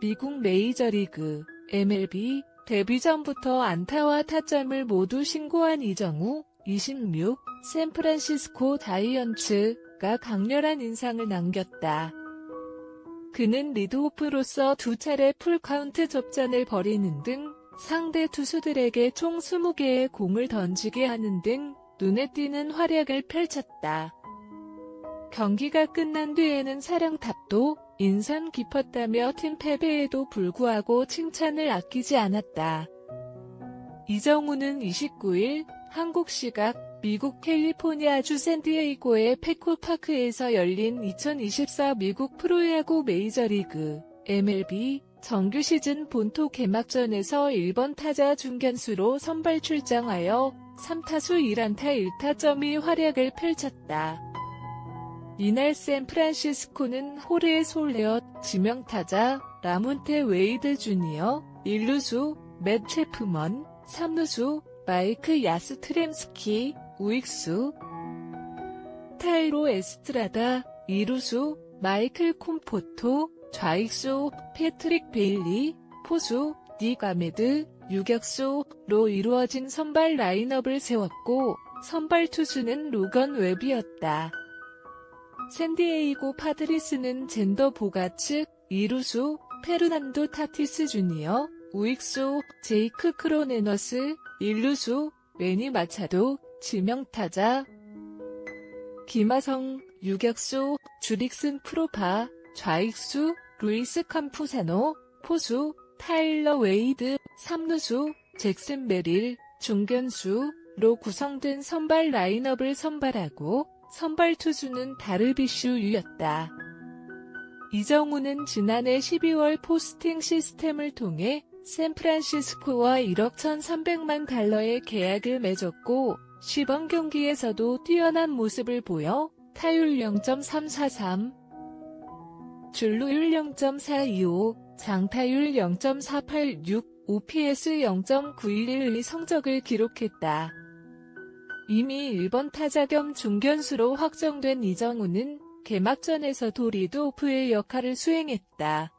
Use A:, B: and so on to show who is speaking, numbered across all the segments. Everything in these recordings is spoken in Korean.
A: 미국 메이저리그 MLB 데뷔 전부터 안타와 타점을 모두 신고한 이정우, 26, 샌프란시스코 자이언츠가 강렬한 인상을 남겼다. 그는 리드오프로서 2차례 풀카운트 접전을 벌이는 등 상대 투수들에게 총 20개의 공을 던지게 하는 등 눈에 띄는 활약을 펼쳤다. 경기가 끝난 뒤에는 사령탑도 인상 깊었다며 팀 패배에도 불구하고 칭찬을 아끼지 않았다. 이정우는 29일 한국 시각 미국 캘리포니아주 샌디에이고의 패코파크에서 열린 2024 미국 프로야구 메이저리그 MLB 정규 시즌 본토 개막전에서 1번 타자 중견수로 선발 출장하여 3타수 1안타 1타점의 활약을 펼쳤다. 이날 샌프란시스코는 호르헤 솔레엇, 지명타자 라몬테 웨이드 주니어, 1루수 맷 체프먼, 3루수 마이크 야스트렘스키, 우익수 타이로 에스트라다, 2루수 마이클 콤포토, 좌익수 패트릭 베일리, 포수 닉 아메드, 유격수로 이루어진 선발 라인업을 세웠고 선발 투수는 로건 웹이었다. 샌디에이고 파드리스는 젠더 보가츠, 2루수 페르난도 타티스 주니어, 우익수 제이크 크로네너스, 1루수 매니 마차도, 지명타자 김하성, 유격수 주릭슨 프로파, 좌익수 루이스 캄푸사노, 포수 타일러 웨이드, 3루수 잭슨 메릴, 중견수로 구성된 선발 라인업을 선발하고 선발 투수는 다르비슈 유였다. 이정우는 지난해 12월 포스팅 시스템을 통해 샌프란시스코와 1억 1,300만 달러의 계약을 맺었고 시범 경기에서도 뛰어난 모습을 보여 타율 0.343, 준루율 0.425, 장타율 0.486, OPS 0.911의 성적을 기록했다. 이미 1번 타자 겸 중견수로 확정된 이정우는 개막전에서도 리드오프의 역할을 수행했다.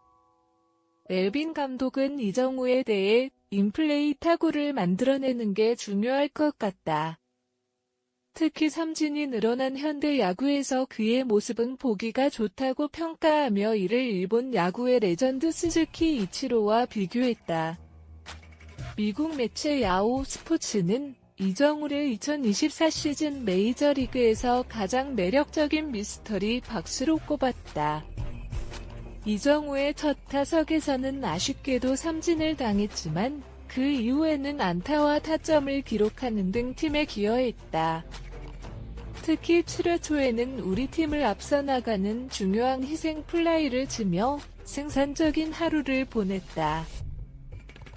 A: 멜빈 감독은 이정우에 대해 인플레이 타구를 만들어내는 게 중요할 것 같다. 특히 삼진이 늘어난 현대 야구에서 그의 모습은 보기가 좋다고 평가하며 이를 일본 야구의 레전드 스즈키 이치로와 비교했다. 미국 매체 야후 스포츠는 이정우를 2024 시즌 메이저리그에서 가장 매력적인 미스터리 박수로 꼽았다. 이정우의 첫 타석에서는 아쉽게도 삼진을 당했지만 그 이후에는 안타와 타점을 기록하는 등 팀에 기여했다. 특히 7회 초에는 우리 팀을 앞서 나가는 중요한 희생 플라이를 치며 생산적인 하루를 보냈다.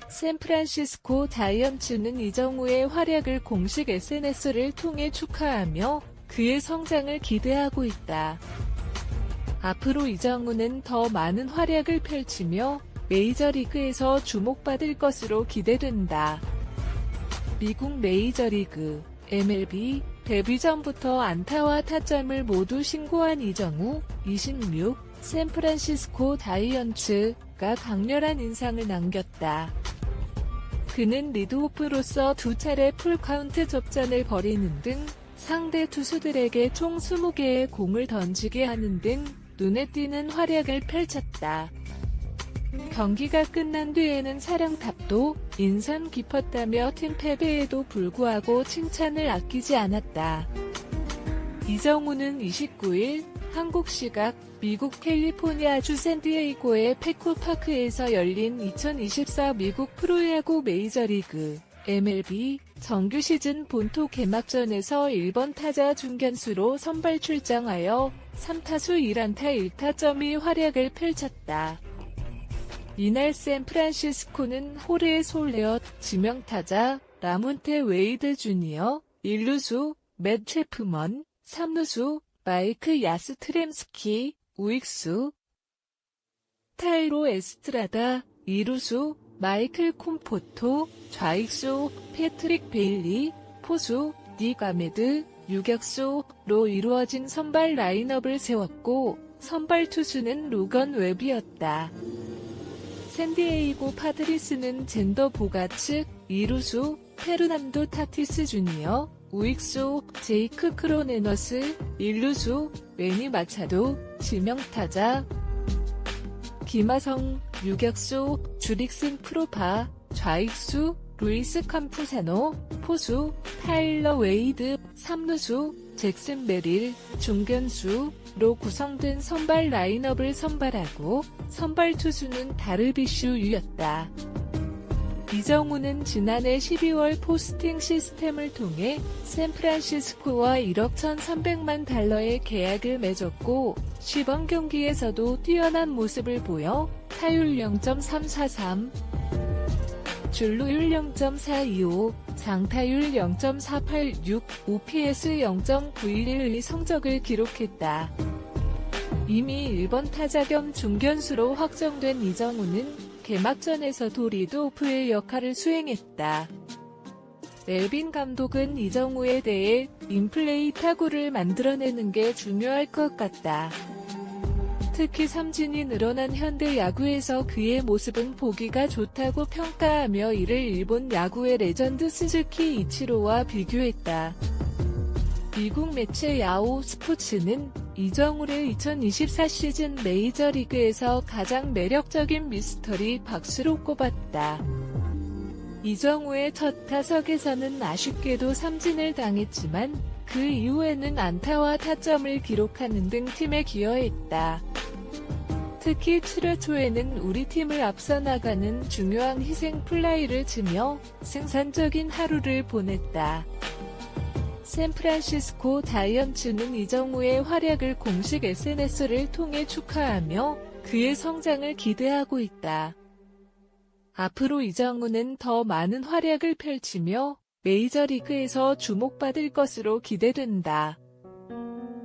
A: 샌프란시스코 자이언츠는 이정우의 활약을 공식 SNS를 통해 축하하며 그의 성장을 기대하고 있다. 앞으로 이정우는 더 많은 활약을 펼치며 메이저리그에서 주목받을 것으로 기대된다. 미국 메이저리그 MLB 데뷔 전부터 안타와 타점을 모두 신고한 이정우, 26, 샌프란시스코 자이언츠가 강렬한 인상을 남겼다. 그는 리드오프로서 2차례 풀카운트 접전을 벌이는 등 상대 투수들에게 총 20개의 공을 던지게 하는 등 눈에 띄는 활약을 펼쳤다. 경기가 끝난 뒤에는 사령탑도 인상 깊었다며 팀 패배에도 불구하고 칭찬을 아끼지 않았다. 이정우는 29일 한국 시각 미국 캘리포니아주 샌디에이고의 패코파크에서 열린 2024 미국 프로야구 메이저리그 MLB 정규 시즌 본토 개막전에서 1번 타자 중견수로 선발 출장하여 3타수 1안타 1타점의 활약을 펼쳤다. 이날 샌프란시스코는 호르헤 솔레엇, 지명타자 라몬테 웨이드 주니어, 1루수 맷 체프먼, 3루수 마이크 야스트렘스키, 우익수 타이로 에스트라다, 2루수 마이클 콤포토, 좌익수 패트릭 베일리, 포수 닉 아메드, 유격수로 이루어진 선발 라인업을 세웠고 선발 투수는 로건 웹이었다. 샌디에이고 파드리스는 젠더 보가츠, 이루수, 페르난도 타티스 주니어, 우익수, 제이크 크로네너스, 일루수, 매니 마차도, 지명타자, 김하성, 유격수, 주릭슨 프로파, 좌익수, 루이스 캄푸사노, 포수, 타일러 웨이드, 3루수, 잭슨 베릴, 중견수로 구성된 선발 라인업을 선발하고 선발 투수는 다르비슈 유였다. 이정우는 지난해 12월 포스팅 시스템을 통해 샌프란시스코와 1억 1,300만 달러의 계약을 맺었고 시범 경기에서도 뛰어난 모습을 보여 타율 0.343, 준루율 0.425, 장타율 0.486, OPS 0.911의 성적을 기록했다. 이미 1번 타자 겸 중견수로 확정된 이정우는 개막전에서도 리드오프의 역할을 수행했다. 멜빈 감독은 이정우에 대해 인플레이 타구를 만들어내는 게 중요할 것 같다. 특히 삼진이 늘어난 현대 야구에서 그의 모습은 보기가 좋다고 평가하며 이를 일본 야구의 레전드 스즈키 이치로와 비교했다. 미국 매체 야후 스포츠는 이정우를 2024 시즌 메이저리그에서 가장 매력적인 미스터리 박수로 꼽았다. 이정우의 첫 타석에서는 아쉽게도 삼진을 당했지만 그 이후에는 안타와 타점을 기록하는 등 팀에 기여했다. 특히 7회 초에는 우리 팀을 앞서 나가는 중요한 희생 플라이를 치며 생산적인 하루를 보냈다. 샌프란시스코 자이언츠는 이정우의 활약을 공식 SNS를 통해 축하하며 그의 성장을 기대하고 있다. 앞으로 이정우는 더 많은 활약을 펼치며 메이저리그에서 주목받을 것으로 기대된다.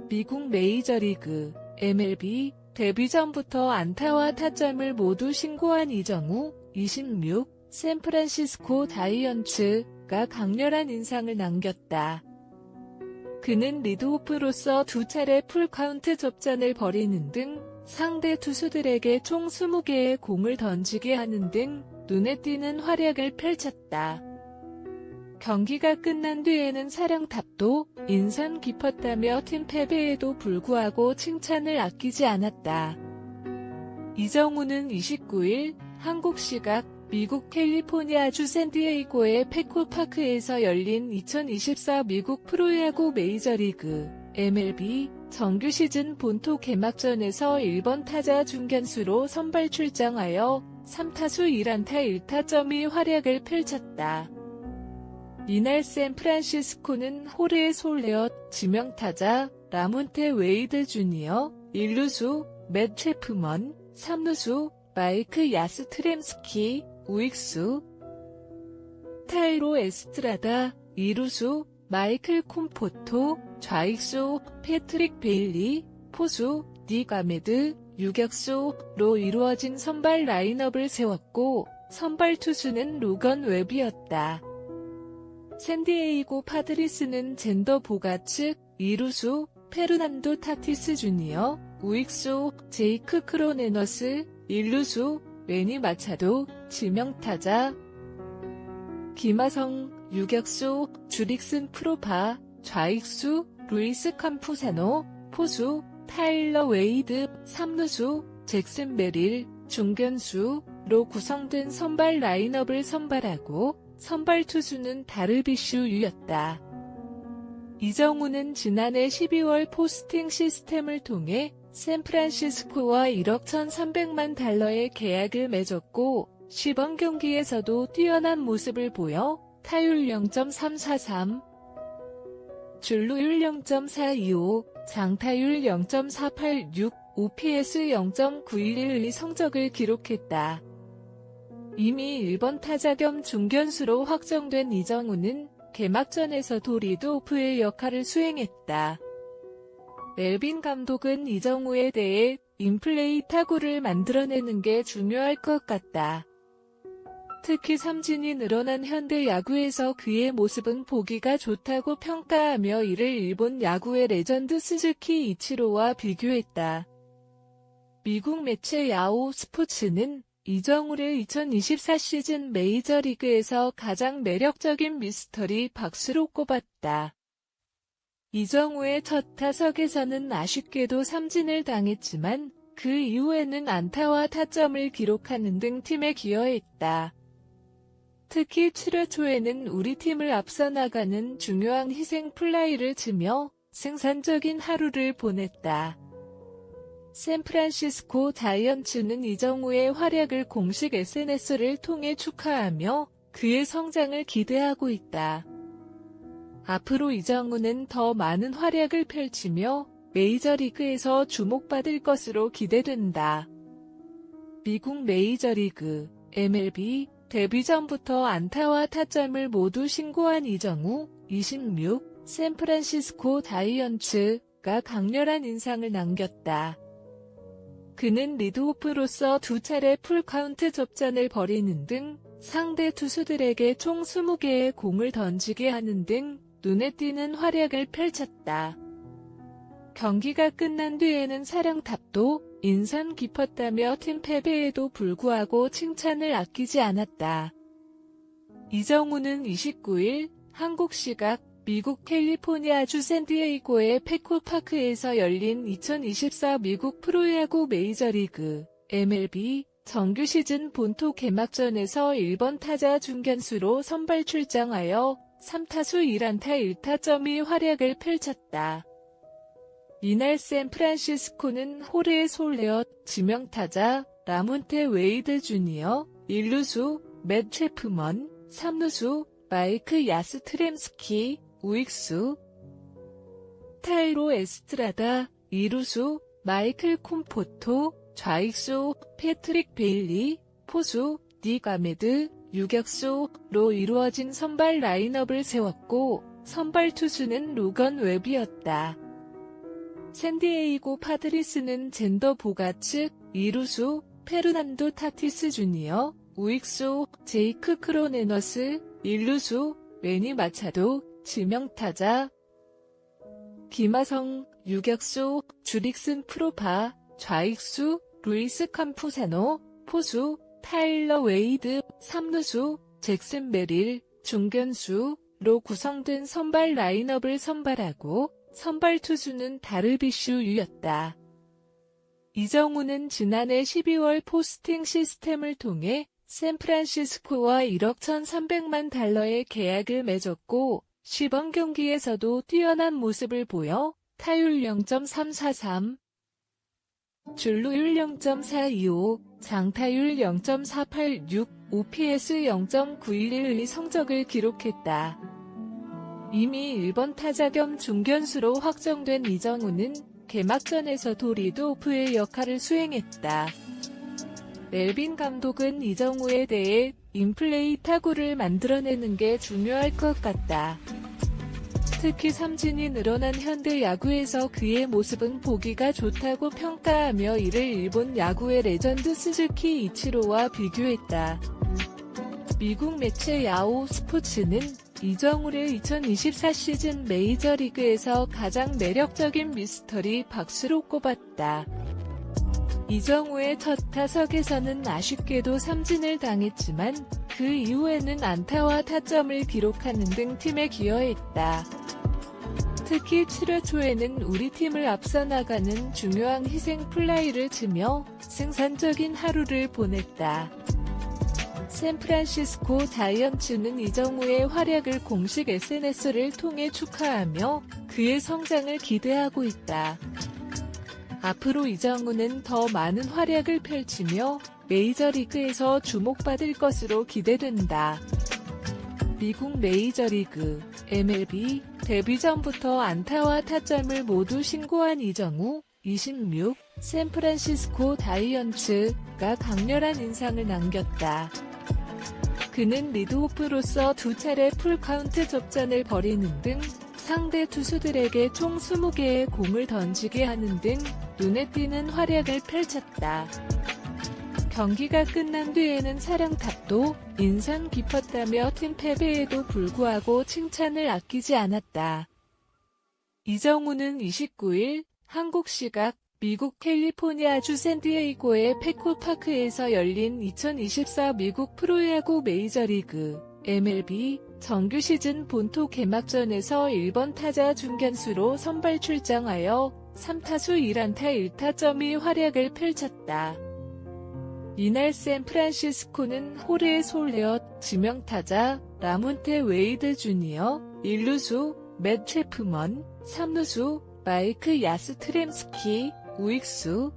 A: 미국 메이저리그 MLB 데뷔 전부터 안타와 타점을 모두 신고한 이정우, 26, 샌프란시스코 자이언츠가 강렬한 인상을 남겼다. 그는 리드오프로서 2차례 풀카운트 접전을 벌이는 등 상대 투수들에게 총 20개의 공을 던지게 하는 등 눈에 띄는 활약을 펼쳤다. 경기가 끝난 뒤에는 사령탑도 인상 깊었다며 팀 패배에도 불구하고 칭찬을 아끼지 않았다. 이정우는 29일 한국 시각 미국 캘리포니아주 샌디에이고의 페코파크에서 열린 2024 미국 프로야구 메이저리그 MLB 정규 시즌 본토 개막전에서 1번 타자 중견수로 선발 출장하여 3타수 1안타 1타점의 활약을 펼쳤다. 이날 샌프란시스코는 호르헤 솔레엇, 지명타자 라몬테 웨이드 주니어, 1루수 맷 체프먼, 3루수 마이크 야스트렘스키, 우익수 타이로 에스트라다, 2루수 마이클 콤포토, 좌익수 패트릭 베일리, 포수 닉 아메드, 유격수로 이루어진 선발 라인업을 세웠고 선발 투수는 로건 웹이었다. 샌디에이고 파드리스는 젠더 보가츠, 이루수 페르난도 타티스 주니어, 우익수 제이크 크로네너스, 일루수 매니 마차도, 지명타자 김하성, 유격수 주릭슨 프로파, 좌익수 루이스 캄푸사노, 포수 타일러 웨이드, 3루수 잭슨 베릴, 중견수로 구성된 선발 라인업을 선발하고 선발 투수는 다르비슈 유였다. 이정우는 지난해 12월 포스팅 시스템을 통해 샌프란시스코와 1억 1,300만 달러의 계약을 맺었고 시범 경기에서도 뛰어난 모습을 보여 타율 0.343, 준루율 0.425, 장타율 0.486, OPS 0.911의 성적을 기록했다. 이미 1번 타자 겸 중견수로 확정된 이정우는 개막전에서도 리드오프의 역할을 수행했다. 멜빈 감독은 이정우에 대해 인플레이 타구를 만들어내는 게 중요할 것 같다. 특히 삼진이 늘어난 현대 야구에서 그의 모습은 보기가 좋다고 평가하며 이를 일본 야구의 레전드 스즈키 이치로와 비교했다. 미국 매체 야후 스포츠는 이정우를 2024 시즌 메이저리그에서 가장 매력적인 미스터리 박수로 꼽았다. 이정우의 첫 타석에서는 아쉽게도 삼진을 당했지만 그 이후에는 안타와 타점을 기록하는 등 팀에 기여했다. 특히 7회 초에는 우리 팀을 앞서 나가는 중요한 희생 플라이를 치며 생산적인 하루를 보냈다. 샌프란시스코 자이언츠는 이정우의 활약을 공식 SNS를 통해 축하하며 그의 성장을 기대하고 있다. 앞으로 이정우는 더 많은 활약을 펼치며 메이저리그에서 주목받을 것으로 기대된다. 미국 메이저리그 MLB 데뷔 전부터 안타와 타점을 모두 신고한 이정우, 26, 샌프란시스코 자이언츠가 강렬한 인상을 남겼다. 그는 리드오프로서 2차례 풀카운트 접전을 벌이는 등 상대 투수들에게 총 20개의 공을 던지게 하는 등 눈에 띄는 활약을 펼쳤다. 경기가 끝난 뒤에는 사령탑도 인상 깊었다며 팀 패배에도 불구하고 칭찬을 아끼지 않았다. 이정우는 29일 한국 시각 미국 캘리포니아주 샌디에이고의 페코파크에서 열린 2024 미국 프로야구 메이저리그 MLB 정규 시즌 본토 개막전에서 1번 타자 중견수로 선발 출장하여 3타수 1안타 1타점의 활약을 펼쳤다. 이날 샌프란시스코는 호르헤 솔레어, 지명타자 라몬테 웨이드 주니어, 1루수 맷 체프먼, 3루수 마이크 야스트렘스키, 우익수 타이로 에스트라다, 2루수 마이클 콤포토, 좌익수 패트릭 베일리, 포수 닉 아메드, 유격수로 이루어진 선발 라인업을 세웠고 선발 투수는 로건 웹이었다. 샌디에이고 파드리스는 젠더 보가츠, 2루수 페르난도 타티스 주니어, 우익수 제이크 크로네너스, 1루수 매니 마차도, 지명타자 김하성, 유격수 주릭슨 프로파, 좌익수 루이스 캄푸사노, 포수 타일러 웨이드, 3루수 잭슨 메릴, 중견수로 구성된 선발 라인업을 선발하고 선발 투수는 다르비슈 유였다. 이정우는 지난해 12월 포스팅 시스템을 통해 샌프란시스코와 1억 1,300만 달러의 계약을 맺었고 시범 경기에서도 뛰어난 모습을 보여 타율 0.343, 출루율 0.425, 장타율 0.486, OPS 0.911의 성적을 기록했다. 이미 1번 타자 겸 중견수로 확정된 이정우는 개막전에서도 리드오프의 역할을 수행했다. 멜빈 감독은 이정우에 대해 인플레이 타구를 만들어내는 게 중요할 것 같다. 특히 삼진이 늘어난 현대 야구에서 그의 모습은 보기가 좋다고 평가하며 이를 일본 야구의 레전드 스즈키 이치로와 비교했다. 미국 매체 야후 스포츠는 이정우를 2024 시즌 메이저리그에서 가장 매력적인 미스터리 박수로 꼽았다. 이정우의 첫 타석에서는 아쉽게도 삼진을 당했지만 그 이후에는 안타와 타점을 기록하는 등 팀에 기여했다. 특히 7회 초에는 우리 팀을 앞서 나가는 중요한 희생 플라이를 치며 생산적인 하루를 보냈다. 샌프란시스코 자이언츠는 이정우의 활약을 공식 SNS를 통해 축하하며 그의 성장을 기대하고 있다. 앞으로 이정우는 더 많은 활약을 펼치며 메이저리그에서 주목받을 것으로 기대된다. 미국 메이저리그 MLB 데뷔 전부터 안타와 타점을 모두 신고한 이정우, 26, 샌프란시스코 자이언츠가 강렬한 인상을 남겼다. 그는 리드오프로서 2차례 풀카운트 접전을 벌이는 등 상대 투수들에게 총 20개의 공을 던지게 하는 등 눈에 띄는 활약을 펼쳤다. 경기가 끝난 뒤에는 사령탑도 인상 깊었다며 팀 패배에도 불구하고 칭찬을 아끼지 않았다. 이정우는 29일 한국 시각 미국 캘리포니아주 샌디에이고의 패코파크에서 열린 2024 미국 프로야구 메이저리그 MLB 정규 시즌 본토 개막전에서 1번 타자 중견수로 선발 출장하여 3타수 1안타 1타점의 활약을 펼쳤다. 이날 샌프란시스코는 호르헤 솔레엇, 지명타자 라몬테 웨이드 주니어, 1루수 맷 체프먼, 3루수 마이크 야스트렘스키, 우익수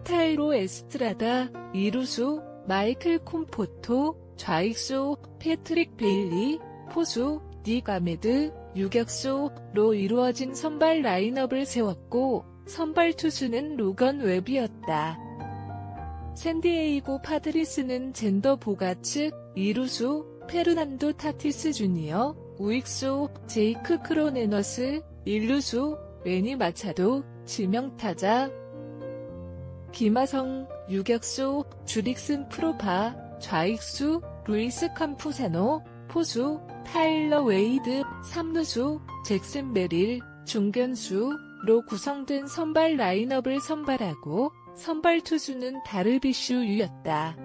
A: 타이로 에스트라다, 2루수 마이클 콤포토, 좌익수 패트릭 베일리, 포수 닉 아메드, 유격수로 이루어진 선발 라인업을 세웠고 선발 투수는 로건 웹이었다. 샌디에이고 파드리스는 젠더 보가츠, 2루수 페르난도 타티스 주니어, 우익수 제이크 크로네너스, 1루수 매니 마차도, 지명타자 김하성, 유격수 주릭슨 프로파, 좌익수 루이스 캄푸사노, 포수 타일러 웨이드, 3루수 잭슨 메릴, 중견수로 구성된 선발 라인업을 선발하고 선발 투수는 다르비슈 유였다.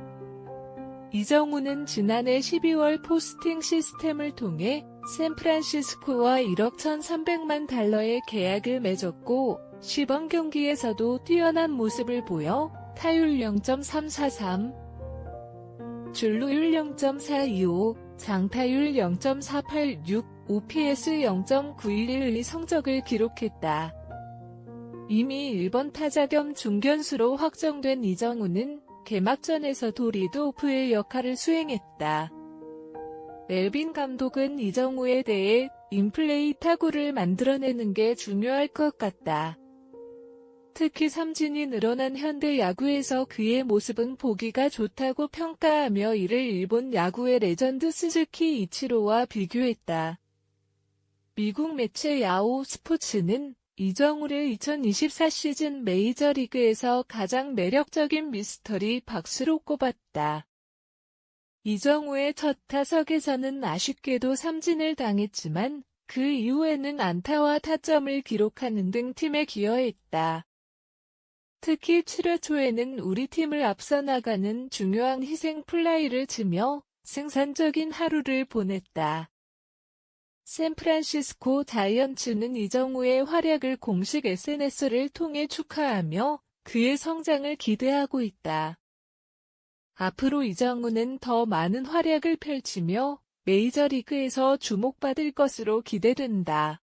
A: 이정우는 지난해 12월 포스팅 시스템을 통해 샌프란시스코와 1억 1,300만 달러의 계약을 맺었고 시범 경기에서도 뛰어난 모습을 보여 타율 0.343, 준루율 0.425, 장타율 0.486, OPS 0.911의 성적을 기록했다. 이미 1번 타자 겸 중견수로 확정된 이정우는 개막전에서도 리드오프의 역할을 수행했다. 멜빈 감독은 이정우에 대해 인플레이 타구를 만들어내는 게 중요할 것 같다. 특히 삼진이 늘어난 현대 야구에서 그의 모습은 보기가 좋다고 평가하며 이를 일본 야구의 레전드 스즈키 이치로와 비교했다. 미국 매체 야후 스포츠는 이정우를 2024 시즌 메이저리그에서 가장 매력적인 미스터리 박수로 꼽았다. 이정우의 첫 타석에서는 아쉽게도 삼진을 당했지만 그 이후에는 안타와 타점을 기록하는 등 팀에 기여했다. 특히 7회 초에는 우리 팀을 앞서 나가는 중요한 희생 플라이를 치며 생산적인 하루를 보냈다. 샌프란시스코 자이언츠는 이정우의 활약을 공식 SNS를 통해 축하하며 그의 성장을 기대하고 있다. 앞으로 이정우는 더 많은 활약을 펼치며 메이저리그에서 주목받을 것으로 기대된다.